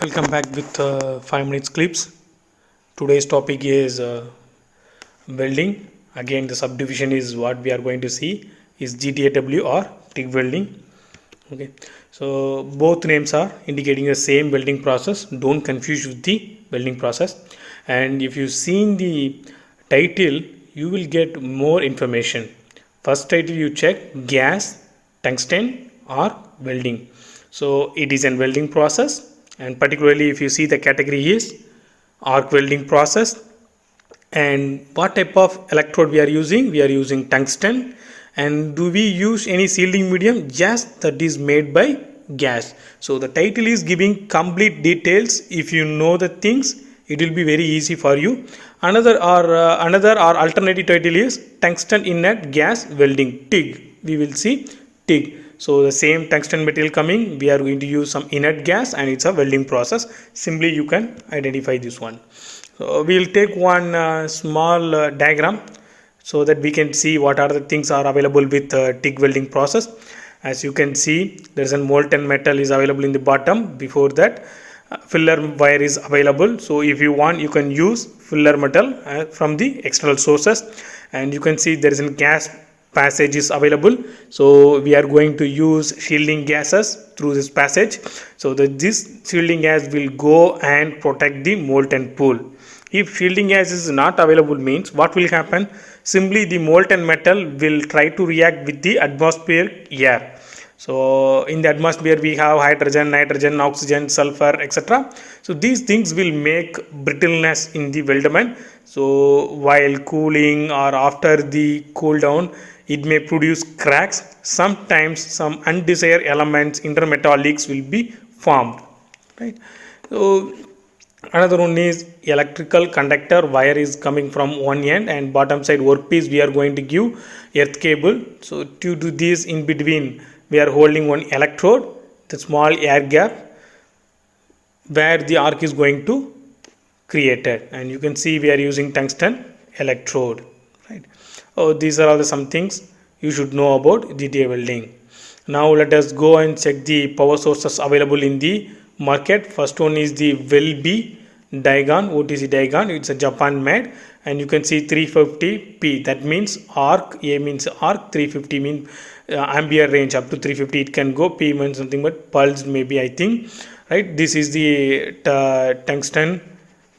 Welcome back with 5 minutes clips. Today's topic is welding. Again, the subdivision is what we are going to see is GTAW or TIG welding. Okay, so both names are indicating the same welding process. Don't confuse with the welding process. And if you seen the title, you will get more information. First title you check gas, tungsten or welding. So it is a welding process, and particularly if you see the category is arc welding process. And what type of electrode we are using tungsten. And do we use any shielding medium? Yes, that is made by gas. So the title is giving complete details. If you know the things, it will be very easy for you. Another or alternative title is tungsten inert gas welding, TIG. We will see TIG. So the same tungsten material coming, we are going to use some inert gas and it's a welding process. Simply you can identify this one. So we will take one small diagram so that we can see what are the things are available with TIG welding process. As you can see, there is a molten metal is available in the bottom. Before that, filler wire is available. So if you want, you can use filler metal from the external sources. And you can see there is a gas passage is available. So we are going to use shielding gases through this passage. So that this shielding gas will go and protect the molten pool. If shielding gas is not available, means what will happen? Simply the molten metal will try to react with the atmospheric air. So in the atmosphere we have hydrogen, nitrogen, oxygen, sulfur, etc. So these things will make brittleness in the weldment. So while cooling or after the cool down, it may produce cracks. Sometimes some undesired elements, intermetallics will be formed. Right. So another one is electrical conductor wire is coming from one end, and bottom side workpiece we are going to give earth cable. So to do this, in between we are holding one electrode, the small air gap where the arc is going to created, and you can see we are using tungsten electrode, right? Oh, these are all the some things you should know about GTA welding. Now let us go and check the power sources available in the market. First one is the Welby Daigon OTC Daigon. It's a Japan made, and you can see 350p. That means arc. A means arc. 350 means ampere range up to 350. It can go. P means something, but pulse maybe, I think. Right. This is the tungsten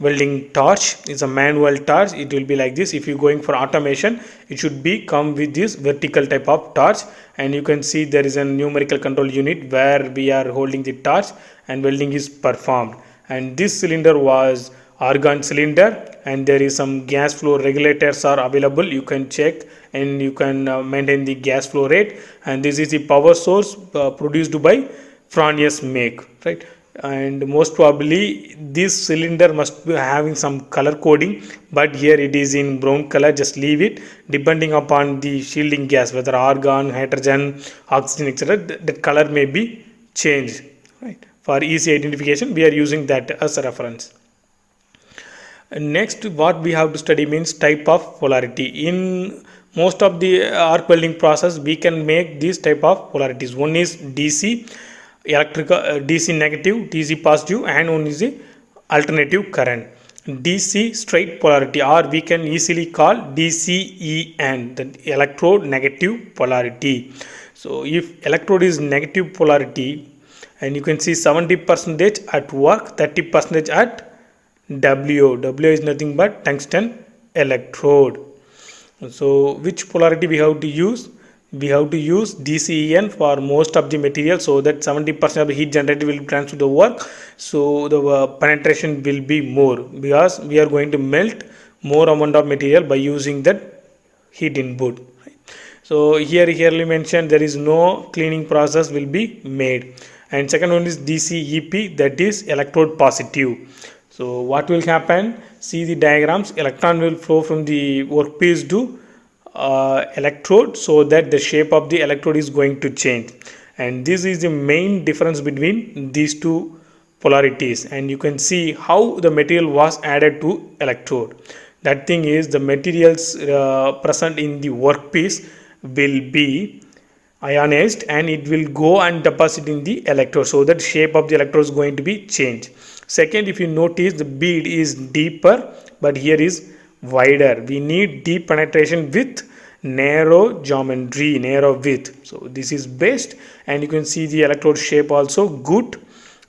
welding torch. It's a manual torch. It will be like this. If you're going for automation, it should be come with this vertical type of torch. And you can see there is a numerical control unit where we are holding the torch and welding is performed. And this cylinder was argon cylinder, and there is some gas flow regulators are available. You can check and you can maintain the gas flow rate. And this is the power source produced by Fronius make, right? And most probably this cylinder must be having some color coding, but here it is in brown color. Just leave it. Depending upon the shielding gas, whether argon, hydrogen, oxygen, etc., that color may be changed, right? For easy identification, we are using that as a reference. Next, what we have to study means type of polarity. In most of the arc welding process, we can make these type of polarities. One is DC electrical, DC negative, DC positive, and one is the alternative current. DC straight polarity, or we can easily call DCEN, the electrode negative polarity. So if electrode is negative polarity, and you can see 70% at work, 30% at W. W is nothing but tungsten electrode. So which polarity we have to use? We have to use DCEN for most of the material, so that 70% of the heat generated will transfer to the work. So the penetration will be more, because we are going to melt more amount of material by using that heat input. So here clearly mentioned there is no cleaning process will be made. And second one is DCEP, that is electrode positive. So what will happen? See the diagrams. Electron will flow from the workpiece to electrode, so that the shape of the electrode is going to change. And this is the main difference between these two polarities. And you can see how the material was added to electrode. That thing is, the materials present in the workpiece will be ionized, and it will go and deposit in the electrode, so that shape of the electrode is going to be changed. Second, if you notice, the bead is deeper, but here is wider. We need deep penetration with narrow geometry, narrow width. So this is best, and you can see the electrode shape also good.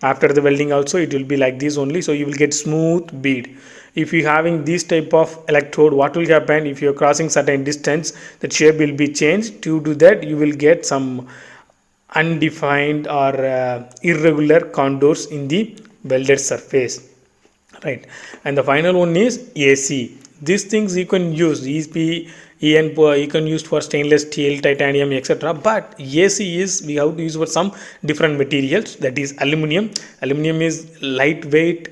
After the welding also it will be like this only, so you will get smooth bead. If you having this type of electrode, what will happen? If you are crossing certain distance, the shape will be changed. Due to that, you will get some undefined or irregular contours in the welded surface, right? And the final one is AC. These things you can use EP, EN, you can use for stainless steel, titanium, etc. But AC is, we have to use for some different materials, that is aluminum. Aluminum is lightweight,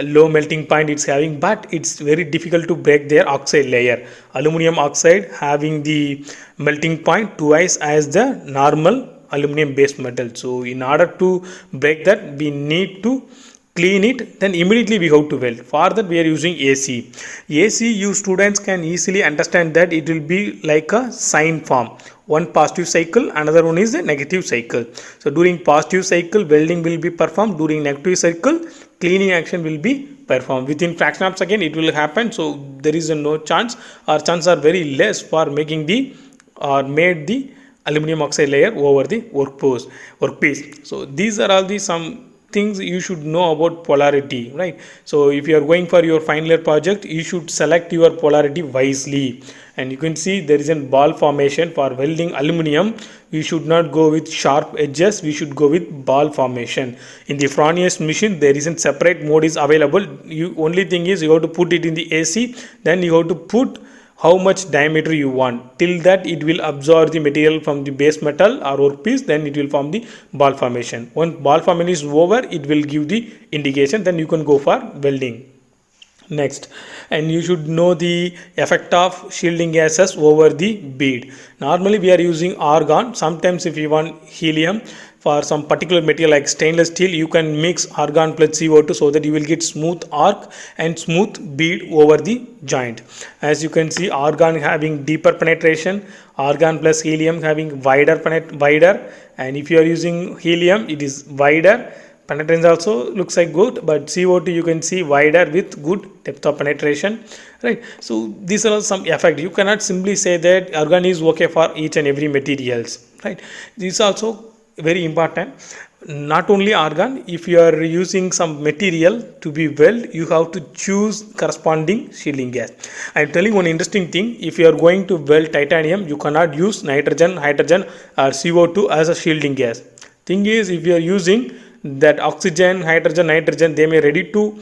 low melting point it's having, but it's very difficult to break their oxide layer. Aluminum oxide having the melting point twice as the normal aluminum based metal. So in order to break that, we need to clean it, then immediately we have to weld. For that we are using AC. AC, you students can easily understand that it will be like a sine form. One positive cycle, another one is a negative cycle. So during positive cycle, welding will be performed. During negative cycle, cleaning action will be performed. Within fraction of second it will happen. So there is no chance, or chances are very less for making the or made the aluminum oxide layer over the workpiece. So these are all the some things you should know about polarity, right? So if you are going for your final year project, you should select your polarity wisely. And you can see there is a ball formation. For welding aluminum, we should not go with sharp edges, we should go with ball formation. In the Fronius machine, there is a separate mode is available. You only thing is you have to put it in the AC, then you have to put how much diameter you want. Till that it will absorb the material from the base metal or workpiece, then it will form the ball formation. Once ball formation is over, it will give the indication, then you can go for welding. Next, and you should know the effect of shielding gases over the bead. Normally we are using argon. Sometimes if you want helium, for some particular material like stainless steel, you can mix argon plus CO2, so that you will get smooth arc and smooth bead over the joint. As you can see, argon having deeper penetration, argon plus helium having wider, and if you are using helium, it is wider. Penetrance also looks like good, but CO2 you can see wider with good depth of penetration, right? So these are some effect. You cannot simply say that argon is okay for each and every materials, right? This also very important. Not only argon, if you are using some material to be weld, you have to choose corresponding shielding gas. I am telling one interesting thing. If you are going to weld titanium, you cannot use nitrogen, hydrogen or CO2 as a shielding gas. Thing is, if you are using that oxygen, hydrogen, nitrogen, they may ready to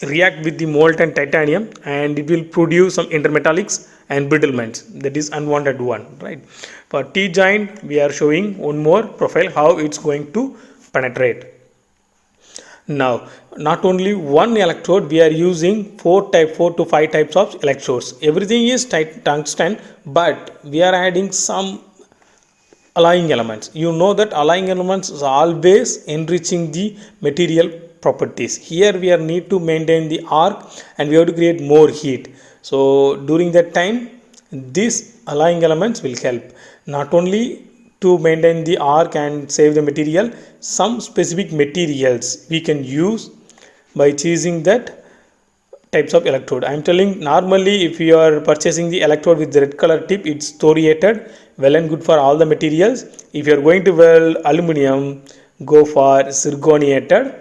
react with the molten titanium, and it will produce some intermetallics and brittlements, that is unwanted one, right? For T joint, we are showing one more profile how it's going to penetrate. Now, not only one electrode, we are using 4 to 5 types of electrodes. Everything is tungsten, but we are adding some alloying elements. You know that alloying elements is always enriching the material properties. Here we are need to maintain the arc, and we have to create more heat. So during that time, these alloying elements will help not only to maintain the arc and save the material. Some specific materials we can use by choosing that types of electrode. I am telling, normally if you are purchasing the electrode with the red color tip, it's thoriated, well and good for all the materials. If you are going to weld aluminum, go for zirconiated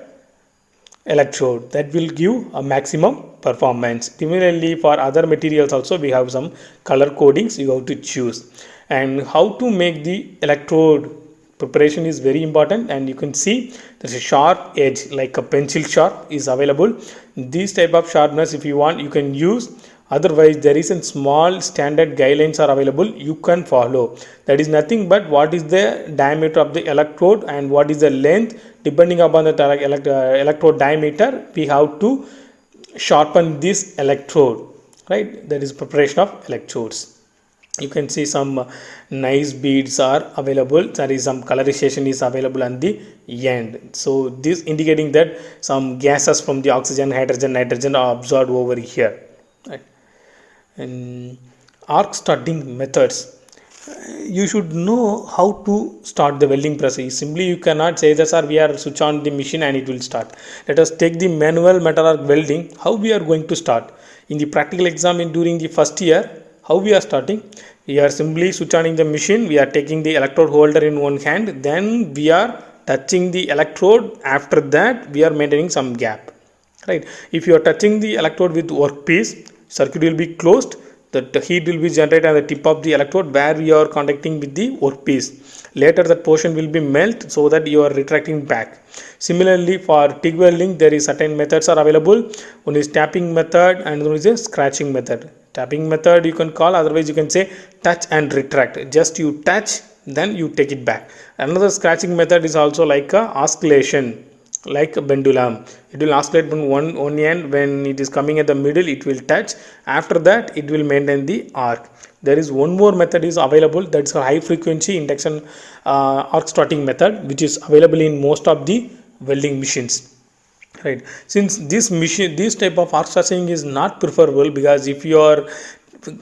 electrode, that will give a maximum performance. Similarly, for other materials also we have some color codings you have to choose. And how to make the electrode preparation is very important, and you can see there's a sharp edge like a pencil sharp is available. This type of sharpness if you want you can use, otherwise there is a small standard guidelines are available, you can follow. That is nothing but what is the diameter of the electrode and what is the length. Depending upon the electrode diameter, we have to sharpen this electrode, right? That is preparation of electrodes. You can see some nice beads are available. There is some colorization is available on the end. So this indicating that some gases from the oxygen, hydrogen, nitrogen are absorbed over here, right? And arc starting methods. you should know how to start the welding process. Simply you cannot say that, sir, we are switch on the machine and it will start. Let us take the manual metal arc welding. How we are going to start? In the practical exam during the first year, how we are starting? We are simply switch on the machine. We are taking the electrode holder in one hand, then we are touching the electrode. After that we are maintaining some gap, right? If you are touching the electrode with workpiece, circuit will be closed. The heat will be generated at the tip of the electrode where you are contacting with the workpiece. Later that portion will be melt so that you are retracting back. Similarly for TIG welding, there is certain methods are available. One is tapping method and one is a scratching method. Tapping method you can call, otherwise you can say touch and retract. Just you touch, then you take it back. Another scratching method is also like a oscillation, like a pendulum. It will oscillate from one end. When it is coming at the middle, it will touch. After that it will maintain the arc. There is one more method is available, that's a high frequency induction arc starting method, which is available in most of the welding machines, right? Since this type of arc starting is not preferable, because if you are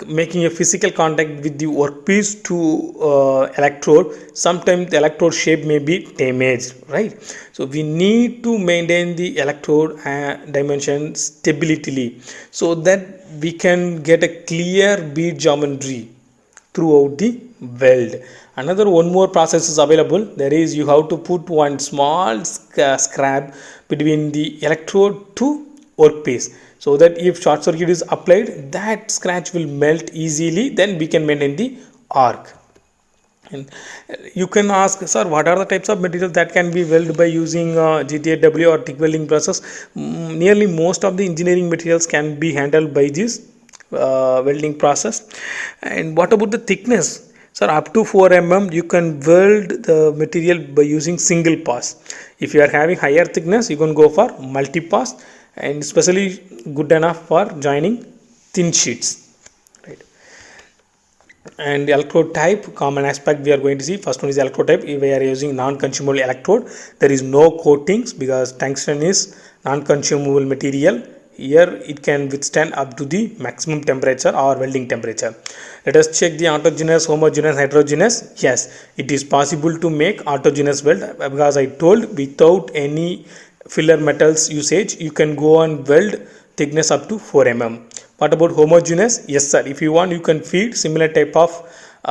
making a physical contact with the workpiece to electrode, sometimes the electrode shape may be damaged, right? So we need to maintain the electrode dimension stability so that we can get a clear bead geometry throughout the weld. Another one more process is available. There is, you have to put one small scrap between the electrode to workpiece, so that if short circuit is applied, that scratch will melt easily, then we can maintain the arc. And you can ask, sir, what are the types of materials that can be welded by using GTAW or TIG welding process? Nearly most of the engineering materials can be handled by this welding process. And what about the thickness? Sir, up to 4 mm you can weld the material by using single pass. If you are having higher thickness, you can go for multi pass, and especially good enough for joining thin sheets, right? And the electrode type, common aspect we are going to see. First one is electrode type. If we are using non-consumable electrode, there is no coatings, because tungsten is non-consumable material. Here it can withstand up to the maximum temperature or welding temperature. Let us check the autogeneous, homogeneous, heterogeneous. Yes, it is possible to make autogeneous weld, because I told without any filler metals usage you can go and weld thickness up to 4 mm. What about homogeneous? Yes sir, if you want you can feed similar type of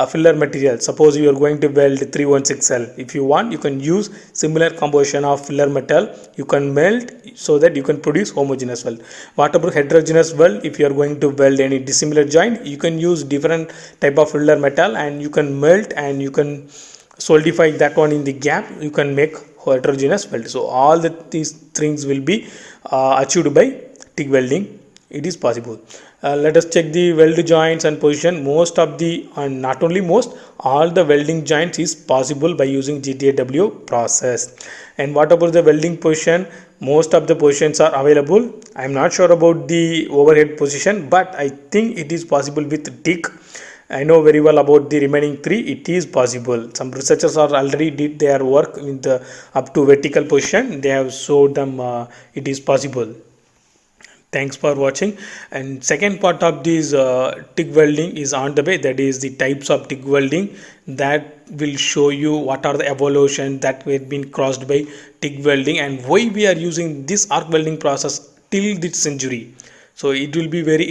filler material. Suppose you are going to weld 316L, if you want you can use similar composition of filler metal, you can melt so that you can produce homogeneous weld. What about heterogeneous weld? If you are going to weld any dissimilar joint, you can use different type of filler metal and you can melt and you can solidify that one in the gap, you can make heterogeneous weld. So all these things will be achieved by TIG welding. It is possible. Let us check the weld joints and position. Most of the, and not only most, all the welding joints is possible by using GTAW process. And what about the welding position? Most of the positions are available. I am not sure about the overhead position, but I think it is possible with TIG. I know very well about the remaining three. It is possible. Some researchers are already did their work with the up to vertical position. They have showed them it is possible. Thanks for watching. And second part of this TIG welding is on the way. That is the types of TIG welding. That will show you what are the evolution that have been crossed by TIG welding and why we are using this arc welding process till this century. So it will be very